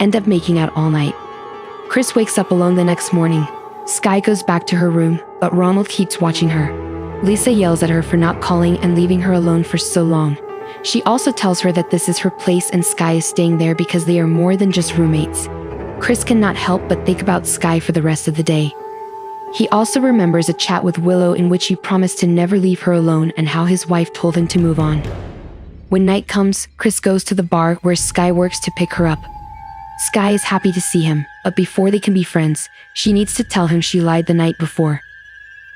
end up making out all night. Chris wakes up alone the next morning. Sky goes back to her room, but Ronald keeps watching her. Lisa yells at her for not calling and leaving her alone for so long. She also tells her that this is her place and Sky is staying there because they are more than just roommates. Chris cannot help but think about Sky for the rest of the day. He also remembers a chat with Willow in which he promised to never leave her alone and how his wife told him to move on. When night comes, Chris goes to the bar where Sky works to pick her up. Sky is happy to see him, but before they can be friends, she needs to tell him she lied the night before.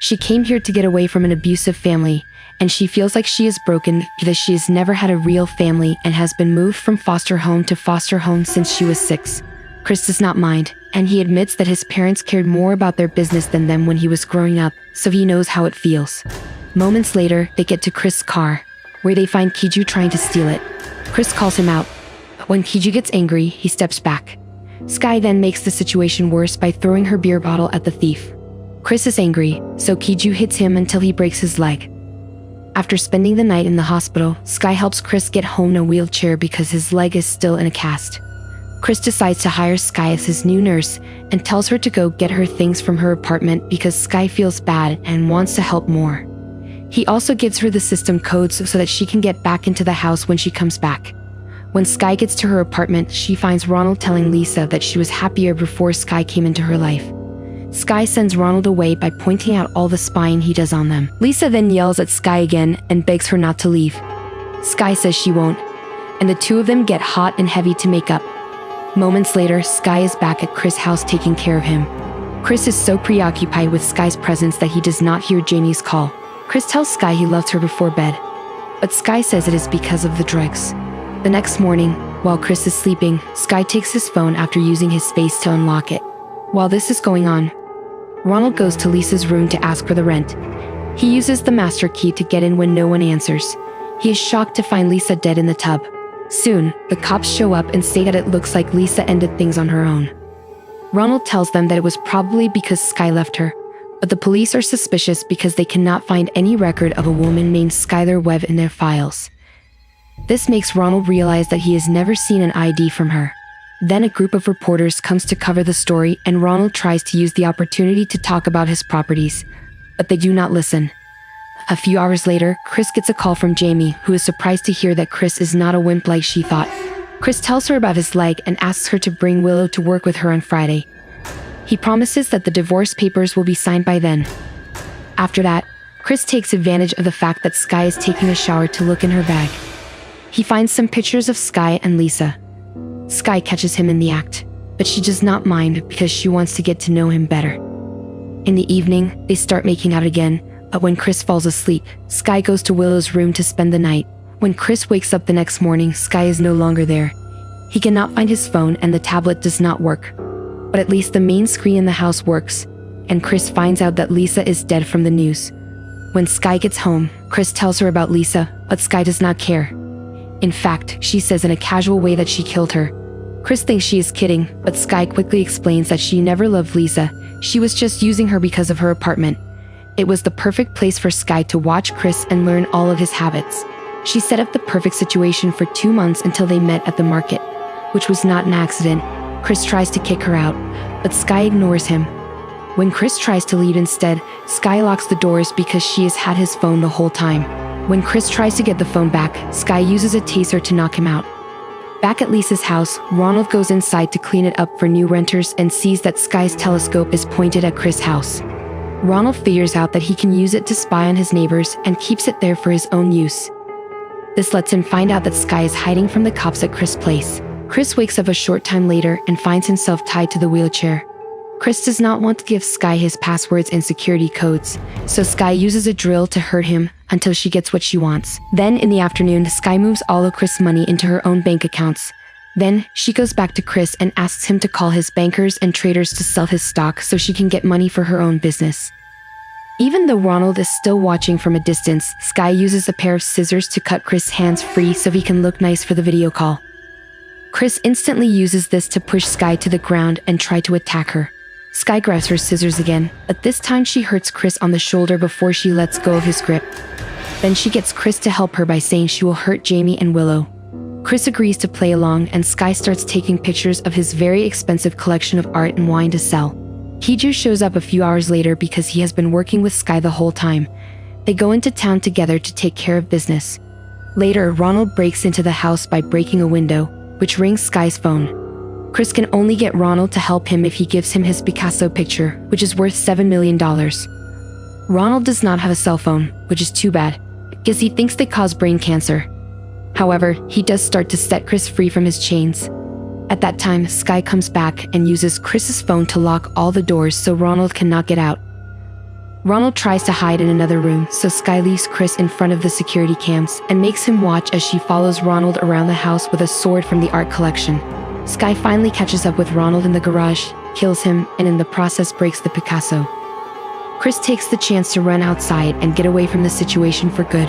She came here to get away from an abusive family, and she feels like she is broken because she has never had a real family and has been moved from foster home to foster home since she was 6. Chris does not mind, and he admits that his parents cared more about their business than them when he was growing up, so he knows how it feels. Moments later, they get to Chris' car, where they find Kiju trying to steal it. Chris calls him out. When Kiju gets angry, he steps back. Sky then makes the situation worse by throwing her beer bottle at the thief. Chris is angry, so Kiju hits him until he breaks his leg. After spending the night in the hospital, Sky helps Chris get home in a wheelchair because his leg is still in a cast. Chris decides to hire Sky as his new nurse and tells her to go get her things from her apartment because Sky feels bad and wants to help more. He also gives her the system codes so that she can get back into the house when she comes back. When Sky gets to her apartment, she finds Ronald telling Lisa that she was happier before Sky came into her life. Sky sends Ronald away by pointing out all the spying he does on them. Lisa then yells at Sky again and begs her not to leave. Sky says she won't, and the two of them get hot and heavy to make up. Moments later, Sky is back at Chris' house taking care of him. Chris is so preoccupied with Sky's presence that he does not hear Jamie's call. Chris tells Sky he loved her before bed, but Sky says it is because of the drugs. The next morning, while Chris is sleeping, Sky takes his phone after using his space to unlock it. While this is going on, Ronald goes to Lisa's room to ask for the rent. He uses the master key to get in when no one answers. He is shocked to find Lisa dead in the tub. Soon, the cops show up and say that it looks like Lisa ended things on her own. Ronald tells them that it was probably because Sky left her, but the police are suspicious because they cannot find any record of a woman named Skylar Webb in their files. This makes Ronald realize that he has never seen an ID from her. Then a group of reporters comes to cover the story and Ronald tries to use the opportunity to talk about his properties, but they do not listen. A few hours later, Chris gets a call from Jamie, who is surprised to hear that Chris is not a wimp like she thought. Chris tells her about his leg and asks her to bring Willow to work with her on Friday. He promises that the divorce papers will be signed by then. After that, Chris takes advantage of the fact that Sky is taking a shower to look in her bag. He finds some pictures of Sky and Lisa. Sky catches him in the act, but she does not mind because she wants to get to know him better. In the evening, they start making out again, but when Chris falls asleep, Sky goes to Willow's room to spend the night. When Chris wakes up the next morning, Sky is no longer there. He cannot find his phone and the tablet does not work. But at least the main screen in the house works, and Chris finds out that Lisa is dead from the news. When Sky gets home, Chris tells her about Lisa, but Sky does not care. In fact, she says in a casual way that she killed her. Chris thinks she is kidding, but Sky quickly explains that she never loved Lisa. She was just using her because of her apartment. It was the perfect place for Sky to watch Chris and learn all of his habits. She set up the perfect situation for 2 months until they met at the market, which was not an accident. Chris tries to kick her out, but Sky ignores him. When Chris tries to leave instead, Sky locks the doors because she has had his phone the whole time. When Chris tries to get the phone back, Sky uses a taser to knock him out. Back at Lisa's house, Ronald goes inside to clean it up for new renters and sees that Sky's telescope is pointed at Chris' house. Ronald figures out that he can use it to spy on his neighbors and keeps it there for his own use. This lets him find out that Sky is hiding from the cops at Chris' place. Chris wakes up a short time later and finds himself tied to the wheelchair. Chris does not want to give Sky his passwords and security codes, so Sky uses a drill to hurt him until she gets what she wants. Then in the afternoon, Sky moves all of Chris' money into her own bank accounts. Then she goes back to Chris and asks him to call his bankers and traders to sell his stock so she can get money for her own business. Even though Ronald is still watching from a distance, Sky uses a pair of scissors to cut Chris' hands free so he can look nice for the video call. Chris instantly uses this to push Sky to the ground and try to attack her. Sky grabs her scissors again, but this time she hurts Chris on the shoulder before she lets go of his grip. Then she gets Chris to help her by saying she will hurt Jamie and Willow. Chris agrees to play along, and Sky starts taking pictures of his very expensive collection of art and wine to sell. Hee-ju shows up a few hours later because he has been working with Sky the whole time. They go into town together to take care of business. Later, Ronald breaks into the house by breaking a window, which rings Sky's phone. Chris can only get Ronald to help him if he gives him his Picasso picture, which is worth $7 million. Ronald does not have a cell phone, which is too bad, because he thinks they cause brain cancer. However, he does start to set Chris free from his chains. At that time, Sky comes back and uses Chris's phone to lock all the doors so Ronald cannot get out. Ronald tries to hide in another room, so Sky leaves Chris in front of the security cams and makes him watch as she follows Ronald around the house with a sword from the art collection. Sky finally catches up with Ronald in the garage, kills him, and in the process breaks the Picasso. Chris takes the chance to run outside and get away from the situation for good.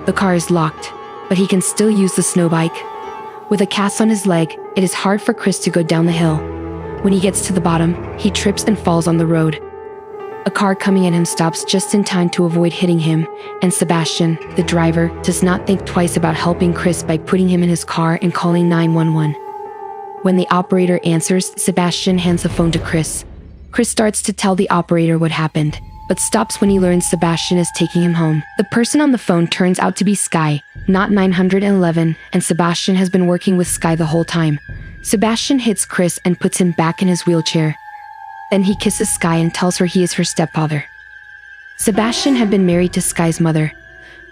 The car is locked, but he can still use the snow bike. With a cast on his leg, it is hard for Chris to go down the hill. When he gets to the bottom, he trips and falls on the road. A car coming at him stops just in time to avoid hitting him, and Sebastian, the driver, does not think twice about helping Chris by putting him in his car and calling 911. When the operator answers, Sebastian hands the phone to Chris. Chris starts to tell the operator what happened, but stops when he learns Sebastian is taking him home. The person on the phone turns out to be Sky, not 911, and Sebastian has been working with Sky the whole time. Sebastian hits Chris and puts him back in his wheelchair. Then he kisses Sky and tells her he is her stepfather. Sebastian had been married to Sky's mother,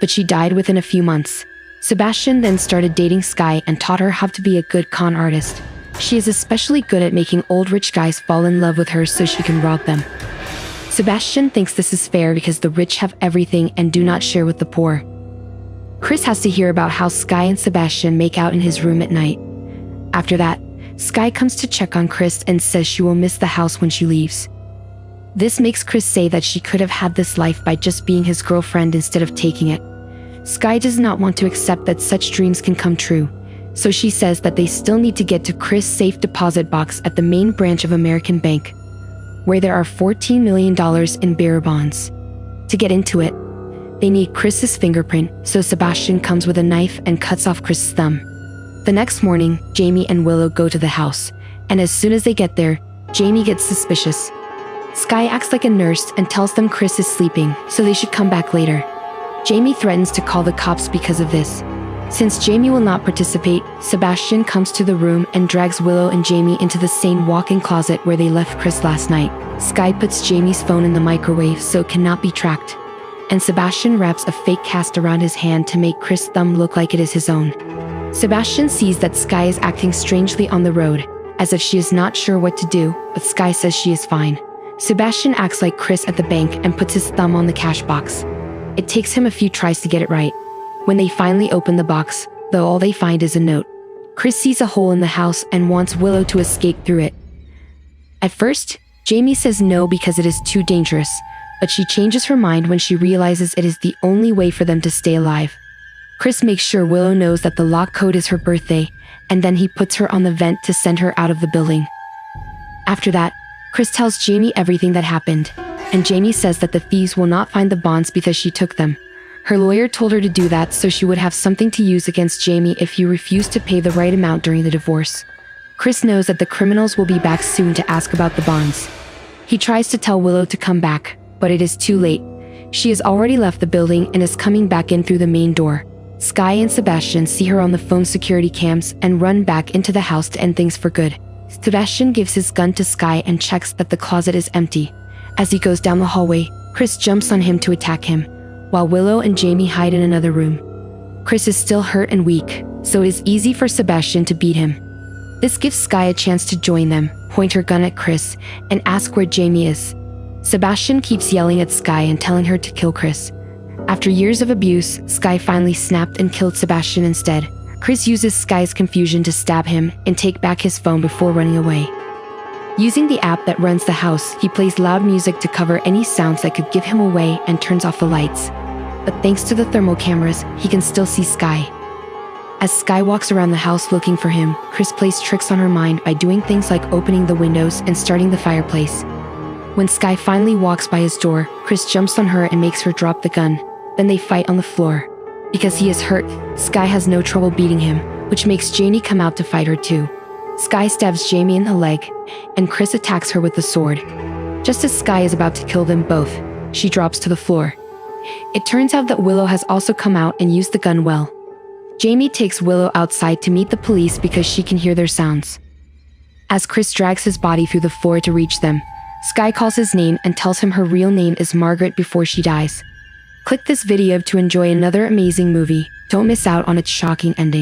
but she died within a few months. Sebastian then started dating Sky and taught her how to be a good con artist. She is especially good at making old rich guys fall in love with her so she can rob them. Sebastian thinks this is fair because the rich have everything and do not share with the poor. Chris has to hear about how Sky and Sebastian make out in his room at night. After that, Sky comes to check on Chris and says she will miss the house when she leaves. This makes Chris say that she could have had this life by just being his girlfriend instead of taking it. Sky does not want to accept that such dreams can come true, so she says that they still need to get to Chris' safe deposit box at the main branch of American Bank, where there are $14 million in bearer bonds. To get into it, they need Chris's fingerprint, so Sebastian comes with a knife and cuts off Chris's thumb. The next morning, Jamie and Willow go to the house, and as soon as they get there, Jamie gets suspicious. Sky acts like a nurse and tells them Chris is sleeping, so they should come back later. Jamie threatens to call the cops because of this. Since Jamie will not participate, Sebastian comes to the room and drags Willow and Jamie into the same walk-in closet where they left Chris last night. Sky puts Jamie's phone in the microwave so it cannot be tracked, and Sebastian wraps a fake cast around his hand to make Chris' thumb look like it is his own. Sebastian sees that Sky is acting strangely on the road, as if she is not sure what to do, but Sky says she is fine. Sebastian acts like Chris at the bank and puts his thumb on the cash box. It takes him a few tries to get it right. When they finally open the box, though, all they find is a note. Chris sees a hole in the house and wants Willow to escape through it. At first, Jamie says no because it is too dangerous, but she changes her mind when she realizes it is the only way for them to stay alive. Chris makes sure Willow knows that the lock code is her birthday, and then he puts her on the vent to send her out of the building. After that, Chris tells Jamie everything that happened, and Jamie says that the thieves will not find the bonds because she took them. Her lawyer told her to do that so she would have something to use against Jamie if he refused to pay the right amount during the divorce. Chris knows that the criminals will be back soon to ask about the bonds. He tries to tell Willow to come back, but it is too late. She has already left the building and is coming back in through the main door. Sky and Sebastian see her on the phone security cams and run back into the house to end things for good. Sebastian gives his gun to Sky and checks that the closet is empty. As he goes down the hallway, Chris jumps on him to attack him, while Willow and Jamie hide in another room. Chris is still hurt and weak, so it is easy for Sebastian to beat him. This gives Sky a chance to join them, point her gun at Chris, and ask where Jamie is. Sebastian keeps yelling at Sky and telling her to kill Chris. After years of abuse, Sky finally snapped and killed Sebastian instead. Chris uses Sky's confusion to stab him and take back his phone before running away. Using the app that runs the house, he plays loud music to cover any sounds that could give him away and turns off the lights. But thanks to the thermal cameras, he can still see Sky. As Sky walks around the house looking for him, Chris plays tricks on her mind by doing things like opening the windows and starting the fireplace. When Sky finally walks by his door, Chris jumps on her and makes her drop the gun. Then they fight on the floor. Because he is hurt, Sky has no trouble beating him, which makes Jamie come out to fight her too. Sky stabs Jamie in the leg, and Chris attacks her with the sword. Just as Sky is about to kill them both, she drops to the floor. It turns out that Willow has also come out and used the gun well. Jamie takes Willow outside to meet the police because she can hear their sounds. As Chris drags his body through the floor to reach them, Sky calls his name and tells him her real name is Margaret before she dies. Click this video to enjoy another amazing movie. Don't miss out on its shocking ending.